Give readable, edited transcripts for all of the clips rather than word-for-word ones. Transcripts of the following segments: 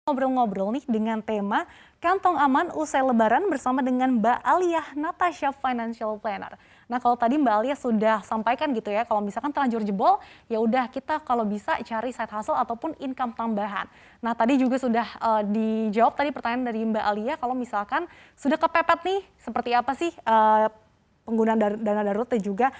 Ngobrol-ngobrol nih dengan tema Kantong Aman Usai Lebaran bersama dengan Mbak Alia Natasha Financial Planner. Nah, kalau tadi Mbak Alia sudah sampaikan gitu ya, kalau misalkan terlanjur jebol, ya udah kita kalau bisa cari side hustle ataupun income tambahan. Nah, tadi juga sudah dijawab tadi pertanyaan dari Mbak Alia, kalau misalkan sudah kepepet nih, seperti apa sih penggunaan dana darurat dan juga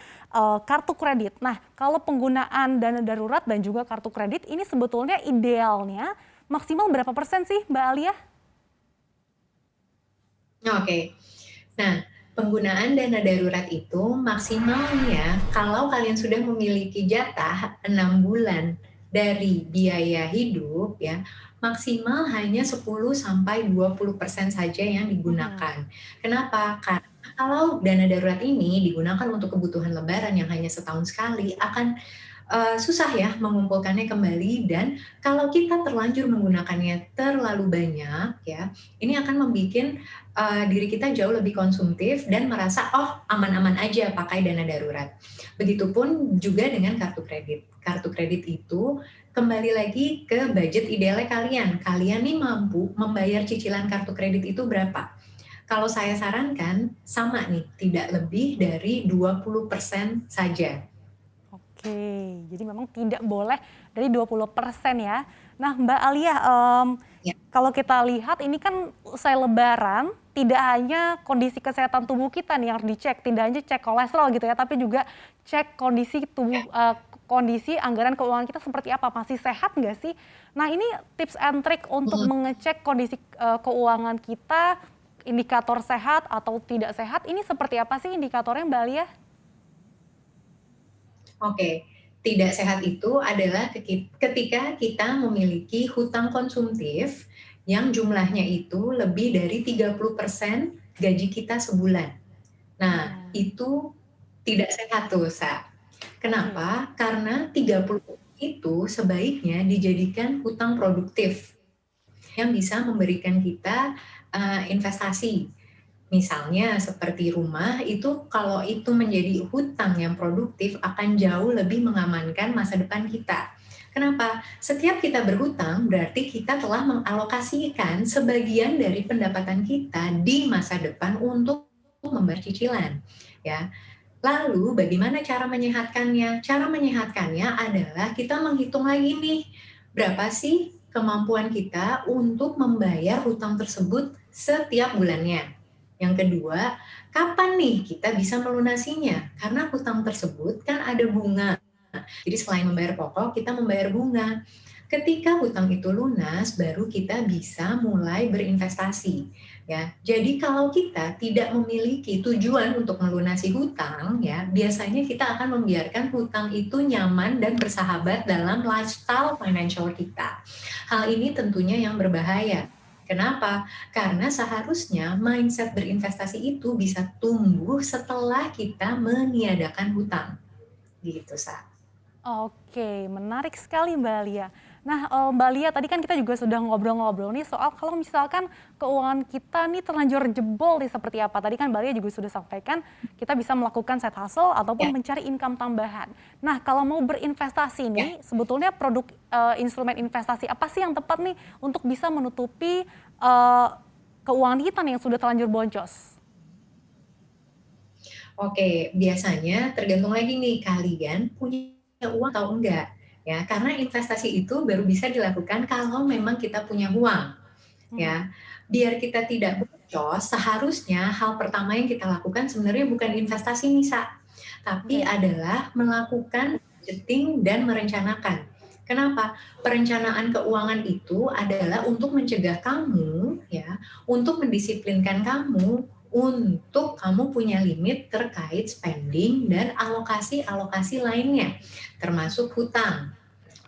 kartu kredit. Nah, kalau penggunaan dana darurat dan juga kartu kredit ini sebetulnya idealnya maksimal berapa persen sih Mbak Alia? Oke. Nah, penggunaan dana darurat itu maksimalnya kalau kalian sudah memiliki jatah 6 bulan dari biaya hidup ya, maksimal hanya 10 sampai 20% saja yang Mhm. digunakan. Kenapa? Karena kalau dana darurat ini digunakan untuk kebutuhan lebaran yang hanya setahun sekali akan susah ya mengumpulkannya kembali, dan kalau kita terlanjur menggunakannya terlalu banyak ya, ini akan membuat diri kita jauh lebih konsumtif dan merasa, "Oh, aman-aman aja pakai dana darurat." Begitupun juga dengan kartu kredit. Kartu kredit itu kembali lagi ke budget idealnya kalian. Kalian nih mampu membayar cicilan kartu kredit itu berapa? Kalau saya sarankan sama nih, tidak lebih dari 20% saja. Oke, jadi memang tidak boleh dari 20% ya. Nah, Mbak Alia, Ya. kalau kita lihat ini kan usai lebaran, tidak hanya kondisi kesehatan tubuh kita nih yang harus dicek, tidak hanya cek kolesterol gitu ya, tapi juga cek kondisi tubuh, kondisi anggaran keuangan kita seperti apa, masih sehat nggak sih? Nah, ini tips and trick untuk Mhm. mengecek kondisi keuangan kita, indikator sehat atau tidak sehat, ini seperti apa sih indikatornya Mbak Alia? Oke, tidak sehat itu adalah ketika kita memiliki hutang konsumtif yang jumlahnya itu lebih dari 30% gaji kita sebulan. Nah, Mhm. itu tidak sehat tuh, Oke. Kenapa? Karena 30 itu sebaiknya dijadikan hutang produktif yang bisa memberikan kita investasi. Misalnya seperti rumah, itu kalau itu menjadi hutang yang produktif akan jauh lebih mengamankan masa depan kita. Kenapa? Setiap kita berhutang berarti kita telah mengalokasikan sebagian dari pendapatan kita di masa depan untuk membayar cicilan, ya. Lalu bagaimana cara menyehatkannya? Cara menyehatkannya adalah kita menghitung lagi nih, berapa sih kemampuan kita untuk membayar hutang tersebut setiap bulannya. Yang kedua, kapan nih kita bisa melunasinya? Karena hutang tersebut kan ada bunga. Jadi selain membayar pokok, kita membayar bunga. Ketika hutang itu lunas, baru kita bisa mulai berinvestasi. Ya, jadi kalau kita tidak memiliki tujuan untuk melunasi hutang, ya biasanya kita akan membiarkan hutang itu nyaman dan bersahabat dalam lifestyle financial kita. Hal ini tentunya yang berbahaya. Kenapa? Karena seharusnya mindset berinvestasi itu bisa tumbuh setelah kita meniadakan hutang. Gitu, Sa. Oke, menarik sekali Mbak Alia. Nah, Mbak Alia tadi kan kita juga sudah ngobrol-ngobrol nih soal kalau misalkan keuangan kita nih terlanjur jebol nih seperti apa. Tadi kan Mbak Alia juga sudah sampaikan kita bisa melakukan side hustle ataupun Ya, mencari income tambahan. Nah, kalau mau berinvestasi ya. nih, sebetulnya produk instrumen investasi apa sih yang tepat nih untuk bisa menutupi keuangan kita nih yang sudah terlanjur boncos? Oke, biasanya tergantung lagi nih, kalian punya uang atau enggak, ya. Karena investasi itu baru bisa dilakukan kalau memang kita punya uang, Mhm. ya. Biar kita tidak boncos, seharusnya hal pertama yang kita lakukan sebenarnya bukan investasi nih, tapi Oke. adalah melakukan budgeting dan merencanakan. Kenapa? Perencanaan keuangan itu adalah untuk mencegah kamu, ya, untuk mendisiplinkan kamu untuk kamu punya limit terkait spending dan alokasi-alokasi lainnya, termasuk hutang.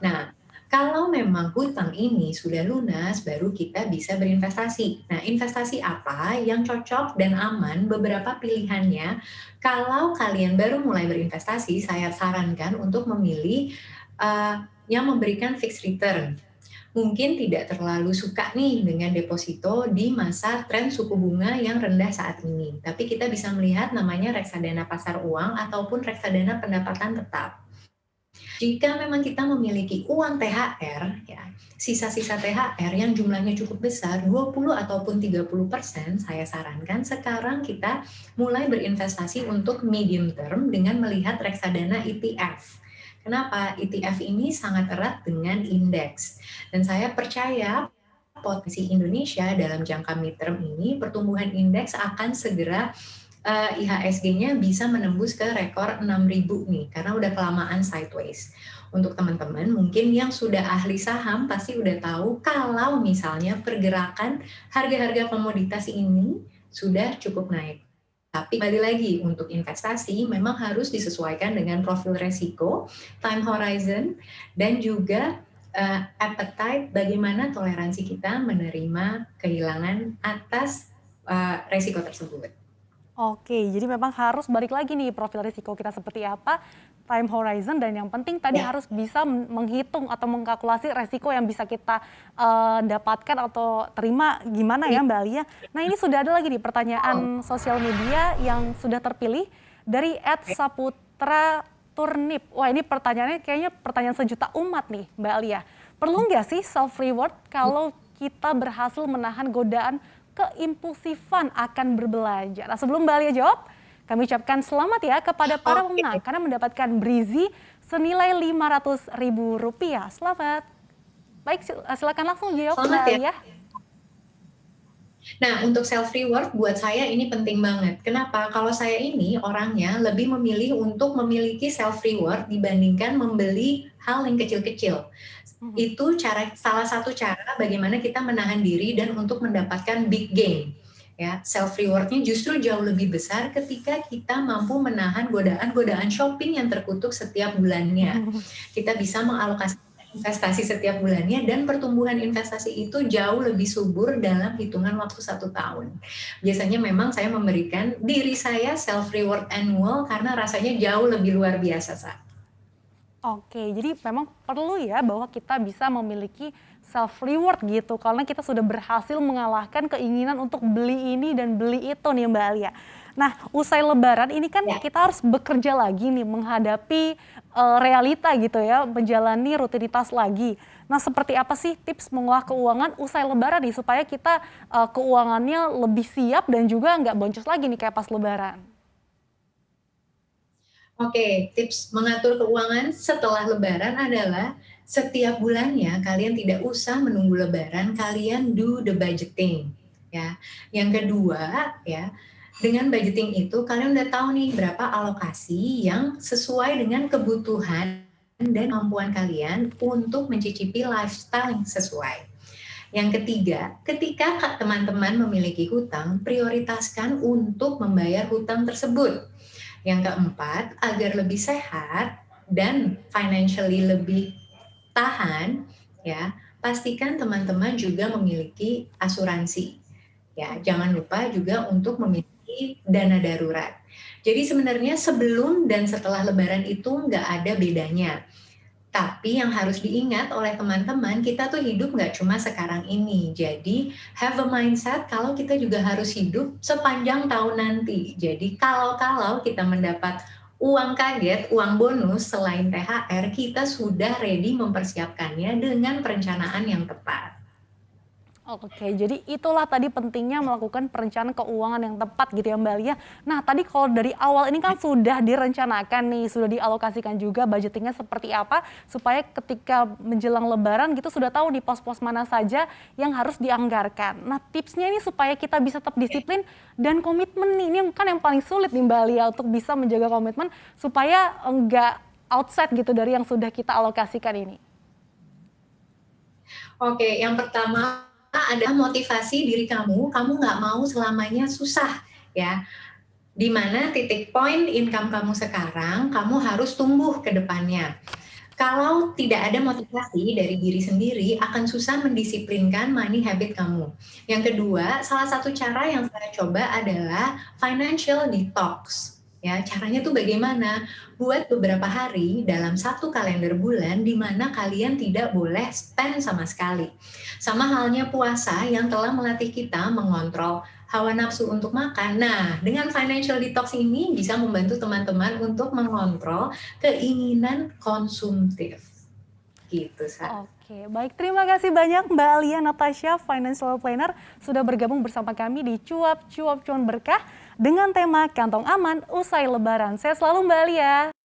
Nah, kalau memang hutang ini sudah lunas, baru kita bisa berinvestasi. Nah, investasi apa yang cocok dan aman? Beberapa pilihannya. Kalau kalian baru mulai berinvestasi, saya sarankan untuk memilih yang memberikan fixed return. Mungkin tidak terlalu suka nih dengan deposito di masa tren suku bunga yang rendah saat ini. Tapi kita bisa melihat namanya reksadana pasar uang ataupun reksadana pendapatan tetap. Jika memang kita memiliki uang THR, ya, sisa-sisa THR yang jumlahnya cukup besar, 20 ataupun 30%, saya sarankan sekarang kita mulai berinvestasi untuk medium term dengan melihat reksadana ETF. Kenapa? ETF ini sangat erat dengan indeks. Dan saya percaya potensi Indonesia dalam jangka midterm ini, pertumbuhan indeks akan segera IHSG-nya bisa menembus ke rekor 6.000 nih, karena udah kelamaan sideways. Untuk teman-teman mungkin yang sudah ahli saham pasti udah tahu kalau misalnya pergerakan harga-harga komoditas ini sudah cukup naik. Tapi kembali lagi, untuk investasi memang harus disesuaikan dengan profil resiko, time horizon, dan juga appetite, bagaimana toleransi kita menerima kehilangan atas resiko tersebut. Oke, jadi memang harus balik lagi nih profil risiko kita seperti apa, time horizon, dan yang penting tadi Ya, harus bisa menghitung atau mengkalkulasi resiko yang bisa kita dapatkan atau terima gimana ya Mbak Alia. Nah ini sudah ada lagi nih pertanyaan sosial media yang sudah terpilih dari @saputra Turnip. Wah ini pertanyaannya kayaknya pertanyaan sejuta umat nih Mbak Alia. Perlu nggak sih self reward kalau kita berhasil menahan godaan keimpulsifan akan berbelanja? Nah sebelum Mbak Alia jawab, kami ucapkan selamat ya kepada para pemenang oke. karena mendapatkan brizi senilai Rp500.000. Selamat. Baik, silakan langsung jawab Mbak Selamat ya. Alia. Nah, untuk self reward buat saya ini penting banget. Kenapa? Kalau saya ini orangnya lebih memilih untuk memiliki self reward dibandingkan membeli hal yang kecil-kecil. Mhm. Itu salah satu cara bagaimana kita menahan diri dan untuk mendapatkan big gain. Ya, self rewardnya justru jauh lebih besar ketika kita mampu menahan godaan-godaan shopping yang terkutuk setiap bulannya. Kita bisa mengalokasikan investasi setiap bulannya dan pertumbuhan investasi itu jauh lebih subur dalam hitungan waktu 1 tahun. Biasanya memang saya memberikan diri saya self reward annual karena rasanya jauh lebih luar biasa, Sa. Oke, jadi memang perlu ya bahwa kita bisa memiliki self reward gitu karena kita sudah berhasil mengalahkan keinginan untuk beli ini dan beli itu nih Mbak Alia. Nah, usai lebaran ini kan Ya. kita harus bekerja lagi nih menghadapi realita gitu ya, menjalani rutinitas lagi. Nah, seperti apa sih tips mengolah keuangan usai lebaran nih supaya kita keuangannya lebih siap dan juga nggak boncos lagi nih kayak pas lebaran? Oke, tips mengatur keuangan setelah lebaran adalah setiap bulannya kalian tidak usah menunggu lebaran, kalian do the budgeting, ya. Yang kedua, ya, dengan budgeting itu kalian udah tahu nih berapa alokasi yang sesuai dengan kebutuhan dan kemampuan kalian untuk mencicipi lifestyle yang sesuai. Yang ketiga, ketika teman-teman memiliki hutang, prioritaskan untuk membayar hutang tersebut. Yang keempat, agar lebih sehat dan financially lebih tahan, ya, pastikan teman-teman juga memiliki asuransi. Ya, jangan lupa juga untuk memiliki dana darurat. Jadi sebenarnya sebelum dan setelah lebaran itu nggak ada bedanya. Tapi yang harus diingat oleh teman-teman, kita tuh hidup nggak cuma sekarang ini. Jadi, have a mindset kalau kita juga harus hidup sepanjang tahun nanti. Jadi, kalau kita mendapat uang kaget, uang bonus selain THR, kita sudah ready mempersiapkannya dengan perencanaan yang tepat. Oke, jadi itulah tadi pentingnya melakukan perencanaan keuangan yang tepat gitu ya Mbak Lia. Nah tadi kalau dari awal ini kan sudah direncanakan nih, sudah dialokasikan juga budgetingnya seperti apa, supaya ketika menjelang lebaran gitu sudah tahu nih pos-pos mana saja yang harus dianggarkan. Nah tipsnya ini supaya kita bisa tetap disiplin dan komitmen nih, ini kan yang paling sulit nih Mbak Lia untuk bisa menjaga komitmen supaya enggak outside gitu dari yang sudah kita alokasikan ini. Oke, yang pertama adalah motivasi diri kamu, kamu nggak mau selamanya susah, ya. Di mana titik poin income kamu sekarang, kamu harus tumbuh ke depannya. Kalau tidak ada motivasi dari diri sendiri, akan susah mendisiplinkan money habit kamu. Yang kedua, salah satu cara yang saya coba adalah financial detox. Ya, caranya tuh bagaimana? Buat beberapa hari dalam satu kalender bulan di mana kalian tidak boleh spend sama sekali. Sama halnya puasa yang telah melatih kita mengontrol hawa nafsu untuk makan. Nah, dengan financial detox ini bisa membantu teman-teman untuk mengontrol keinginan konsumtif. Gitu, Sa. Oke, baik. Terima kasih banyak Mbak Alia Natasha, Financial Planner, sudah bergabung bersama kami di Cuap Cuap Cuan Berkah dengan tema Kantong Aman Usai Lebaran. Sehat selalu Mbak Alia.